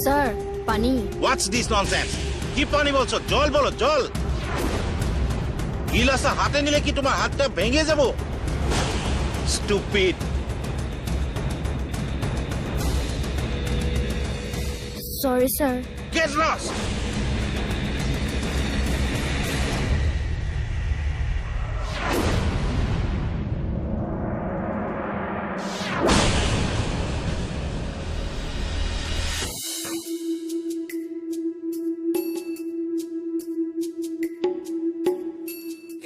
Sir পানি what's this nonsense কি পানি বলছো জল বলো জল গিলাসটা হাতে নিলে কি তোমার হাতটা ভেঙে যাব stupid sorry sir get lost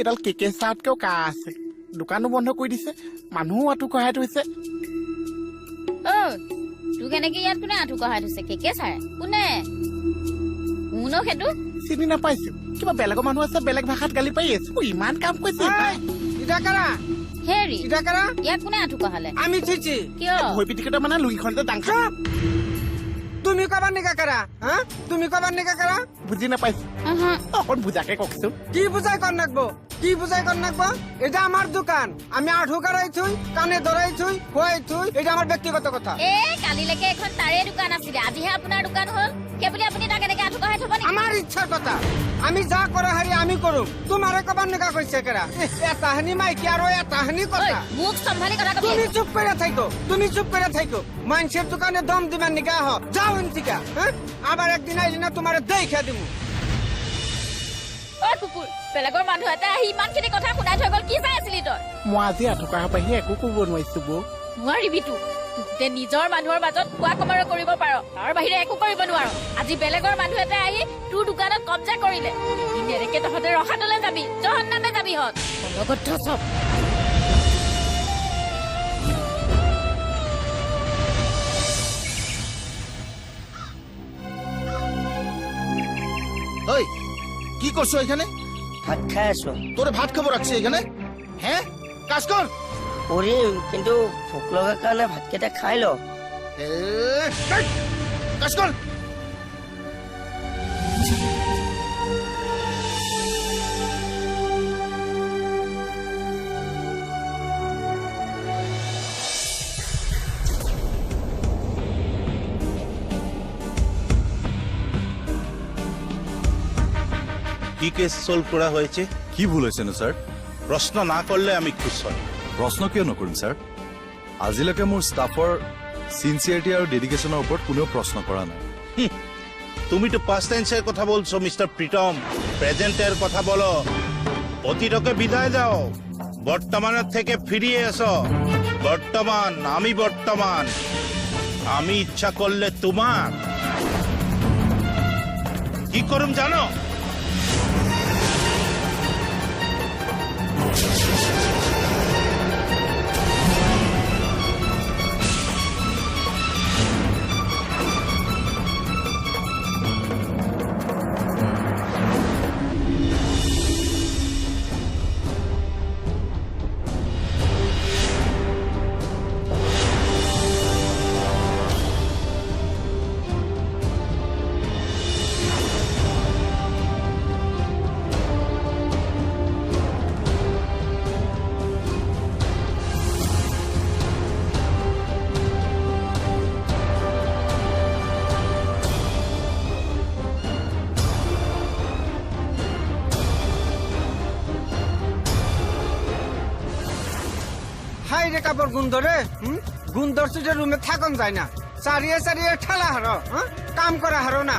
এডাল কেকে চাহতকেও কা আছে দোকানো বন্ধ কৰি দিছে মানুহো আঁঠু কঢ়াই থৈছে তোক এনেকে ইয়াত কোনে আঁঠু কঢ়াই থৈছে কেকে চাই কোনে কোন সেইটো চিনি নাপাইছো কিবা বেলেগৰ মানুহ আছে বেলেগ ভাষাত গালি পাৰি আছে ইমান কাম কৰিছে হেৰি ইয়াত কোনে আঁঠু কঢ়ালে আমি থৈছি কিয় ভৰি পিটিকতে মানে লুইখনতে দাং খাই তুমি কবার নিকা করা হ্যাঁ তুমি কবার নিকা করা বুজি নাপাইছো অকণ বুজাকে কওকচোন কি বুঝাই কর নাকবো কি বুঝাই কর নাকবো এটা আমার দোকান আমি আঠু কারাই থুই কানে ধরাই থুই খুৱাই থুই এটা আমাৰ ব্যক্তিগত কথা কালিলৈকে এখন তাৰে দোকান আছিলে আজিহে আপোনাৰ দোকান হ'ল সেইবুলি আপুনি তাক এনেকে আঁঠু কঢ়াই থব নেকি আমার ইচ্ছার কথা আমি যা করে হারি আমি করু তোমারে কবার নিকা কইছে কেরা এটা হানি মাইকি আর এটা হানি কথা মুখ সম্ভালি কথা কবি তুমি চুপ করে থাকো মানুষের দোকানে দম দিবার নিকা হ যাও ইনতিকা হ্যাঁ আবার একদিন আইলি না তোমারে দেইখা দিমু কুকুৰ বেলেগৰ মানুহ এটা আহি ইমানখিনি কথা শুনাই থৈ গ'ল কি চাই আছিলি তই মই আজি আঁঠু কঢ়া পাহি একো ক'ব নোৱাৰিছো বৌ নোৱাৰিবি তোক নিজৰ মানুহৰ মাজত কোৱা কমাৰ কৰিব পাৰ তাৰ বাহিৰে একো কৰিব নোৱাৰ আজি বেলেগৰ মানুহ এটা আহি তোৰ দোকানত কব্জা কৰিলে এনেকে তহঁতে ৰখাতলৈ যাবি জহন্নামে যাবি হত অলগত চব ওই কি করছো এখানে ভাত খাই আছো তোরে ভাত খাবো রাখছি এখানে হ্যাঁ কাজ কর কৰিম কিন্তু ভোক লগাৰ কাৰণে ভাতকেইটা খাই ল কাজ কর কি কেস সলভ করা হয়েছে কি ভুল হয়েছে না স্যার প্রশ্ন না করলে আমি খুশ হই প্ৰশ্ন কিয় নকৰিম স্যাৰ আজিলৈকে মোৰ ষ্টাফৰ সিনসিয়াৰিটি আৰু ডেডিকেশনৰ ওপৰত কোনেও প্ৰশ্ন কৰা নাই তুমি তো পাস্ট টেন্সের কথা বলছো মিস্টার প্রীতম প্রেজেন্টের কথা বলো অতীতকে বিদায় দাও বর্তমানের থেকে ফিরিয়ে এসো বর্তমান আমি ইচ্ছা করলে তোমার কি করুম জানো হাই রে কাপড় গুন্ধ রে গুন্ধর সুজে রুমে থাকন যায় না চারিয়ে ঠেলা হারো কাম করা হারো না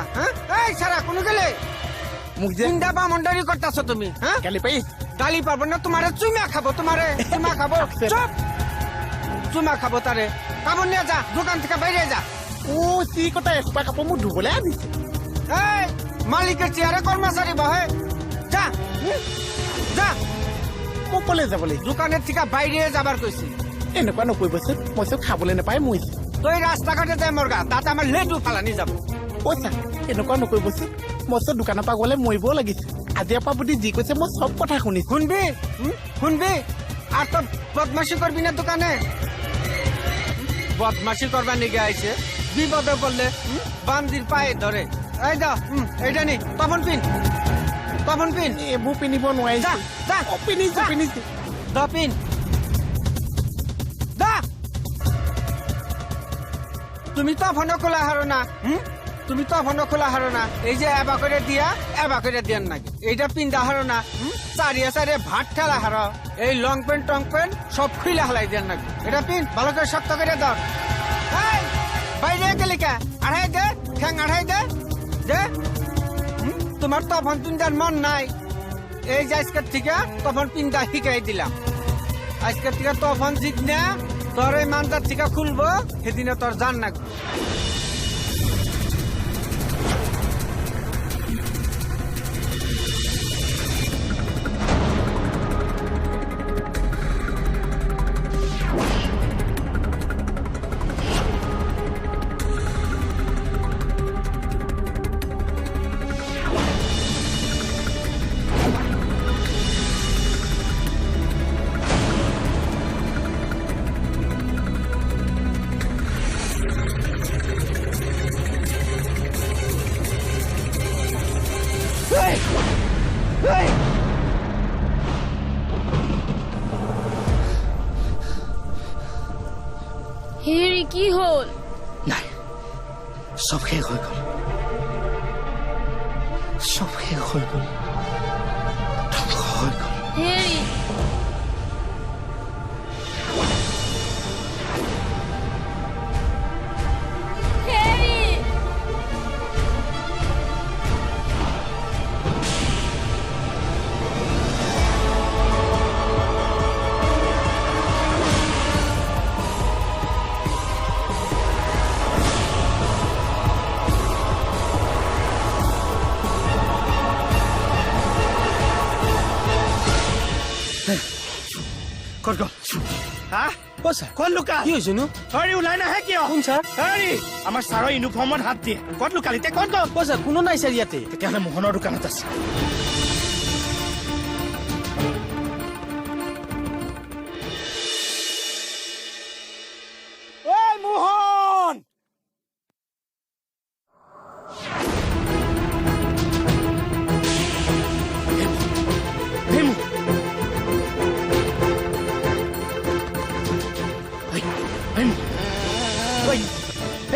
এই সারা কোনো গেলে মোক যে চিন্তা বা মন্ডারি করতেছো তুমি হ্যাঁ গালি পাৰি গালি পাবো না তোমারে চুমা খাবো চুপ চুমা খাবো তারে কাপড় নিয়ে যা দোকান থেকে বাইরে যা চি কটা এসোপা কাপোৰ মোক ধুবলৈ আনিছে এই মালিকের চেয়ারে কর্মচারী বহে যা যা মোক কলে যাব লাগিব দোকানের থেকে বাইরে যাবার কইছি এনেকুৱা নকৰিবচোন মই চব খাবলৈ নাপাই মৰিছো তুই ৰাস্তাঘাটে যাই মৰগা তাতে আমাৰ লেটু ফালানি যাব পইচা এনেকুৱা নকৰিবচোন মই চব দোকানৰ পৰা গ'লে মৰিবও লাগিছে আজিৰ পৰা আপুনি যি কৈছে মই চব কথা শুনিছো শুনবি আর তো বদমাশি করবি না দোকানে বদমাশি করবার নিগে আইছে বিপদে পড়লে বান্দির পায়ে ধরে এই দা এইটা নি তখন পিন এইবোৰ পিন্ধিব নোৱাৰিছো যা পিন্ধিছো দা পিন দা তুমি তখন খোলা হারো না তুমি তখন খোলা হারো না এই যে এবা করে দিয়ান নাকি এইটা পিন্দা হারো না চারিয়ে চারিয়ে ভাত ঠেলা হারো এই লং প্যান্ট টং প্যান্ট সব খুইলা হালাই দিয়ান নাকি এটা পিন ভালো করে শক্ত করে দাও এই, বাইরে গেলি কে আড়াই দে ঠ্যাং আড়াই দে যে তোমার তখন পিন্দার মন নাই এই যে আজকের থেকে তখন পিন্দা শিখাই দিলাম আজকের থেকে তখন জিত না তোর এই মানটার থেকে খুলবো সেদিনে তোর জান না হেৰি কি হ'ল নাই চব শেষ হৈ গ'ল চব শেষ হৈ গ'ল ধ্বংস হৈ গ'ল হেৰি হেৰি ক'ত গ'ল হা ক'ত লুকা কি হৈছে নো হেৰি ওলাই নাহে কিয় কোন ছাৰ হেৰি আমাৰ ছাৰৰ ইউনিফৰ্মত হাত দিয়ে ক'ত লুকালি তে ক'ত গ'ল ছাৰ কোনো নাই ছাৰ ইয়াতে তেতিয়াহ'লে মোহনৰ দোকানত আছে ঐ মোহন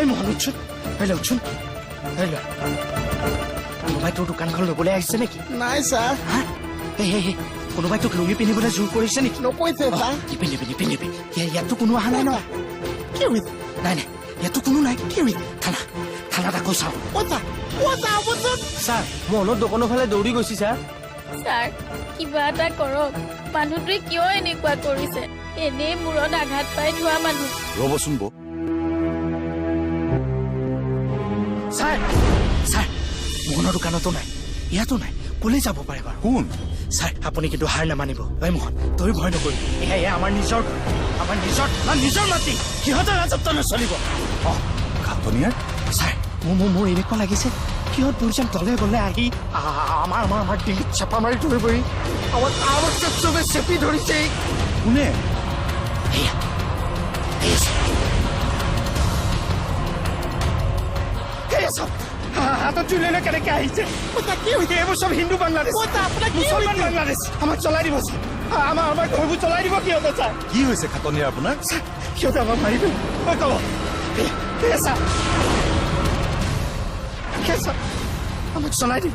এই মোহন উঠছোন উঠছোন কোনোবাই তোৰ দোকানখন ল'বলৈ আহিছে নেকি নাই ছাৰ এই কোনোবাই তোক লুঙি পিন্ধিবলৈ জোৰ কৰিছে নেকি নকৈছে ছাৰ নিপিন্ধিবি ইয়াততো কোনো অহা নাই নহয় কি হৈছে নাই ইয়াততো কোনো নাই কি হৈছে থানাত আকৌ চাওঁ ছাৰ মনৰ দোকানৰ ফালে দৌৰি গৈছে ছাৰ ছাৰ কিবা এটা কৰক মানুহটোৱে কিয় এনেকুৱা কৰিছে এনেই মূৰত আঘাত পাই থোৱা মানুহ ৰ'বচোন বৌ ছাৰ মোহনৰ দোকানতো নাই ইয়াতো নাই ক'লৈ যাব পাৰে বাৰু কোন ছাৰ আপুনি কিন্তু হাৰ নামানিব ঐ মোহন তই ভয় নকৰিবি এয়া আমাৰ নিজৰ মাটি সিহঁতৰ ৰাজত্ব নচলিব খাটনিয়াৰ ছাৰ মোৰ এনেকুৱা লাগিছে সিহঁত দুজন দলে গলে আহি আমাৰ ডিঙিত চেপা মাৰি ধৰিবহি আমাৰ চবে চেপি ধৰিছে কোনে এয়া চব হাতত তুলিলে কেনেকে আহিছে কি হৈছে এইবোৰ চব হিন্দু বাংলাদেশ মুছলমান বাংলাদেশ আমাক চলাই দিব আমাৰ ঘৰবোৰ চলাই দিব সিহঁতে ছাৰ কি হৈছে খাটনিয়াৰ আপোনাৰ সিহঁতে আমাক মাৰিব ক'ব আমাক চলাই দিব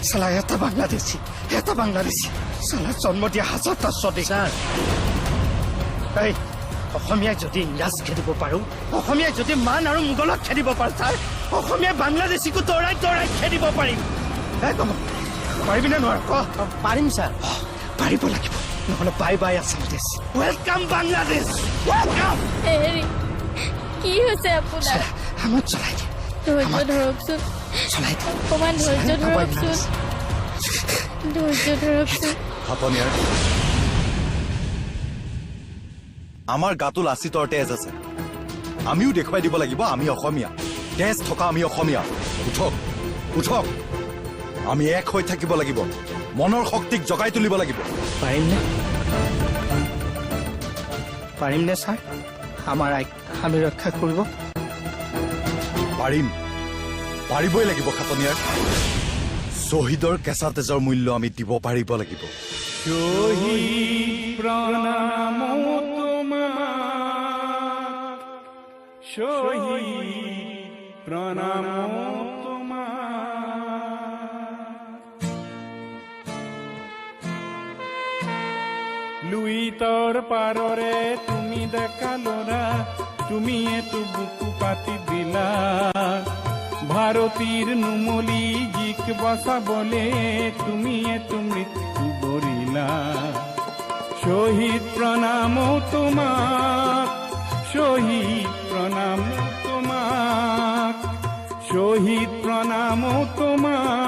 চালা এটা বাংলাদেশী চালা জন্ম দিয়া হাজাৰটা স্বদেশ এই অসমীয়াই যদি ইংৰাজ খেদিব পাৰো অসমীয়াই যদি মান আৰু মোগলক খেদিব পাৰো ছাৰ অসমীয়াই বাংলাদেশীকো দৌৰাই খেদিব পাৰিম ক'ব পাৰিবি নে নোৱাৰ পাৰিম ছাৰ পাৰিব লাগিব নহ'লে বাই আছাম দেশ ৱেলকাম বাংলাদেশ ৱেলকাম হেৰি কি হৈছে আপোনাৰ আমাক চলাই দিয়ে ধৈৰ্য ধৰকচোন চলাই দিয়ে অকমান ধৈৰ্য ধৰকচোন খাটনিয়াৰ আমাৰ গাটো লাচিতৰ তেজ আছে আমিও দেখুৱাই দিব লাগিব আমি অসমীয়া তেজ থকা আমি অসমীয়া উঠক আমি এক হৈ থাকিব লাগিব মনৰ শক্তিক জগাই তুলিব লাগিব পাৰিমনে ছাৰ আমাৰ আইক আমি ৰক্ষা কৰিব পাৰিবই লাগিব খাটনিয়াৰ শ্বহীদৰ কেঁচা তেজৰ মূল্য আমি দিব পাৰিব লাগিব প্ৰণাম তোমাক। লুইতৰ পাৰৰে তুমি ডেকা ল'ৰা, তুমি এইটো বুকু পাতি দিলা। ভাৰতীৰ নুমলী জীক বচাবলে তুমি এইটো মৃত্যু বৰিলা। শহীদ প্ৰণাম তোমাক, শহীদ প্ৰণাম তোমাক, শহীদ প্ৰণাম তোমাক।